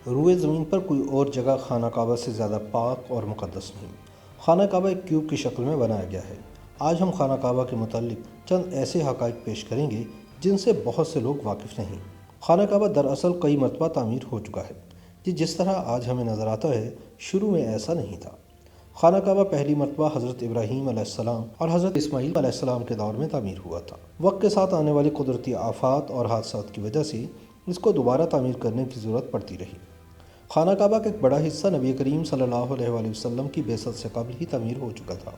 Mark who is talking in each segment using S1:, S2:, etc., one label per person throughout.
S1: روئے زمین پر کوئی اور جگہ خانہ کعبہ سے زیادہ پاک اور مقدس نہیں۔ خانہ کعبہ ایک کیوب کی شکل میں بنایا گیا ہے۔ آج ہم خانہ کعبہ کے متعلق چند ایسے حقائق پیش کریں گے جن سے بہت سے لوگ واقف نہیں۔ خانہ کعبہ دراصل کئی مرتبہ تعمیر ہو چکا ہے، جس طرح آج ہمیں نظر آتا ہے شروع میں ایسا نہیں تھا۔ خانہ کعبہ پہلی مرتبہ حضرت ابراہیم علیہ السلام اور حضرت اسماعیل علیہ السلام کے دور میں تعمیر ہوا تھا۔ وقت کے ساتھ آنے والی قدرتی آفات اور حادثات کی وجہ سے اس کو دوبارہ تعمیر کرنے کی ضرورت پڑتی رہی۔ خانہ کعبہ کا ایک بڑا حصہ نبی کریم صلی اللہ علیہ وآلہ وسلم کی بعثت سے قبل ہی تعمیر ہو چکا تھا۔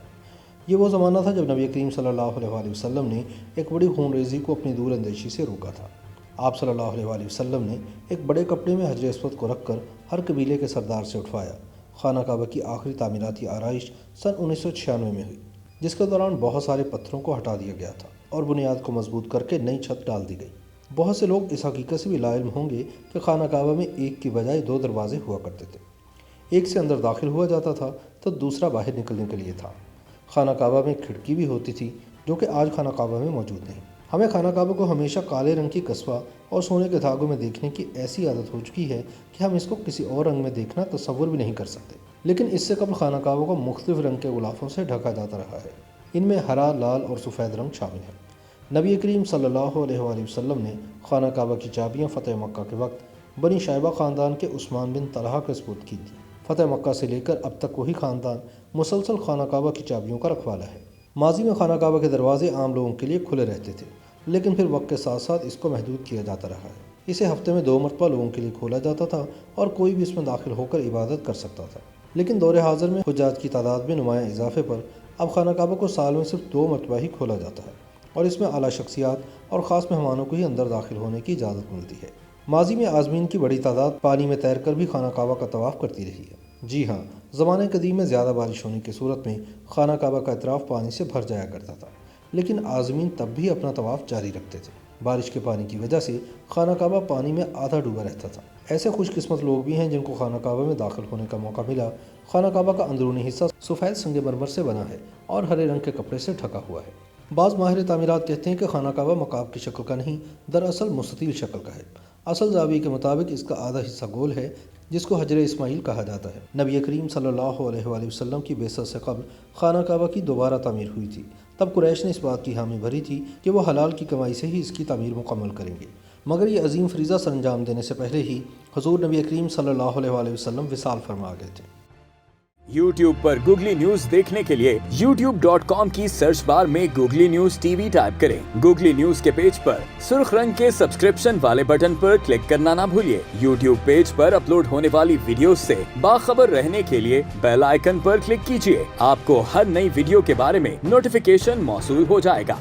S1: یہ وہ زمانہ تھا جب نبی کریم صلی اللہ علیہ وآلہ وسلم نے ایک بڑی خون ریزی کو اپنی دور اندیشی سے روکا تھا۔ آپ صلی اللہ علیہ وآلہ وسلم نے ایک بڑے کپڑے میں حجر اسود کو رکھ کر ہر قبیلے کے سردار سے اٹھوایا۔ خانہ کعبہ کی آخری تعمیراتی آرائش سن 1996 میں ہوئی، جس کے دوران بہت سارے پتھروں کو ہٹا دیا گیا تھا اور بنیاد کو مضبوط کر کے نئی چھت ڈال دی گئی۔ بہت سے لوگ اس حقیقت سے بھی لاعلم ہوں گے کہ خانہ کعبہ میں ایک کی بجائے 2 دروازے ہوا کرتے تھے۔ ایک سے اندر داخل ہوا جاتا تھا تو دوسرا باہر نکلنے کے لیے تھا۔ خانہ کعبہ میں کھڑکی بھی ہوتی تھی جو کہ آج خانہ کعبہ میں موجود نہیں۔ ہمیں خانہ کعبہ کو ہمیشہ کالے رنگ کی قصبہ اور سونے کے دھاگوں میں دیکھنے کی ایسی عادت ہو چکی ہے کہ ہم اس کو کسی اور رنگ میں دیکھنا تصور بھی نہیں کر سکتے۔ لیکن اس سے قبل خانہ کعبہ کو مختلف رنگ کے غلافوں سے ڈھکا جاتا رہا ہے۔ ان میں ہرا، لال اور سفید رنگ شامل ہیں۔ نبی کریم صلی اللہ علیہ وآلہ وسلم نے خانہ کعبہ کی چابیاں فتح مکہ کے وقت بنی شائبہ خاندان کے عثمان بن طلحہ کے سپرد کی تھی۔ فتح مکہ سے لے کر اب تک وہی خاندان مسلسل خانہ کعبہ کی چابیوں کا رکھوالا ہے۔ ماضی میں خانہ کعبہ کے دروازے عام لوگوں کے لیے کھلے رہتے تھے، لیکن پھر وقت کے ساتھ ساتھ اس کو محدود کیا جاتا رہا ہے۔ اسے ہفتے میں 2 مرتبہ لوگوں کے لیے کھولا جاتا تھا اور کوئی بھی اس میں داخل ہو کر عبادت کر سکتا تھا۔ لیکن دور حاضر میں حجاج کی تعداد میں نمایاں اضافے پر اب خانہ کعبہ کو سال میں صرف 2 مرتبہ ہی کھولا جاتا ہے اور اس میں اعلیٰ شخصیات اور خاص مہمانوں کو ہی اندر داخل ہونے کی اجازت ملتی ہے۔ ماضی میں عازمین کی بڑی تعداد پانی میں تیر کر بھی خانہ کعبہ کا طواف کرتی رہی ہے۔ جی ہاں، زمانے قدیم میں زیادہ بارش ہونے کی صورت میں خانہ کعبہ کا اطراف پانی سے بھر جایا کرتا تھا، لیکن عازمین تب بھی اپنا طواف جاری رکھتے تھے۔ بارش کے پانی کی وجہ سے خانہ کعبہ پانی میں آدھا ڈوبا رہتا تھا۔ ایسے خوش قسمت لوگ بھی ہیں جن کو خانہ کعبہ میں داخل ہونے کا موقع ملا۔ خانہ کعبہ کا اندرونی حصہ سفید سنگ مرمر سے بنا ہے اور ہرے رنگ کے کپڑے سے ڈھکا ہوا ہے۔ بعض ماہر تعمیرات کہتے ہیں کہ خانہ کعبہ مکعب کی شکل کا نہیں، دراصل مستطیل شکل کا ہے۔ اصل زاویے کے مطابق اس کا آدھا حصہ گول ہے، جس کو حجر اسماعیل کہا جاتا ہے۔ نبی کریم صلی اللہ علیہ وآلہ وسلم کی بعثت سے قبل خانہ کعبہ کی دوبارہ تعمیر ہوئی تھی۔ تب قریش نے اس بات کی حامی بھری تھی کہ وہ حلال کی کمائی سے ہی اس کی تعمیر مکمل کریں گے، مگر یہ عظیم فریضہ سر انجام دینے سے پہلے ہی حضور نبی کریم صلی اللہ علیہ وآلہ وسلم وصال فرما گئے تھے۔
S2: YouTube پر گوگلی نیوز دیکھنے کے لیے youtube.com کی سرچ بار میں googly news T V type کریں۔ گوگلی نیوز کے پیج پر سرخ رنگ کے سبسکرپشن والے بٹن پر کلک کرنا نہ بھولیے۔ YouTube پیج پر اپلوڈ ہونے والی ویڈیوز سے باخبر رہنے کے لیے بیل آئیکن پر کلک کیجیے۔ آپ کو ہر نئی ویڈیو کے بارے میں نوٹیفیکیشن موصول ہو جائے گا۔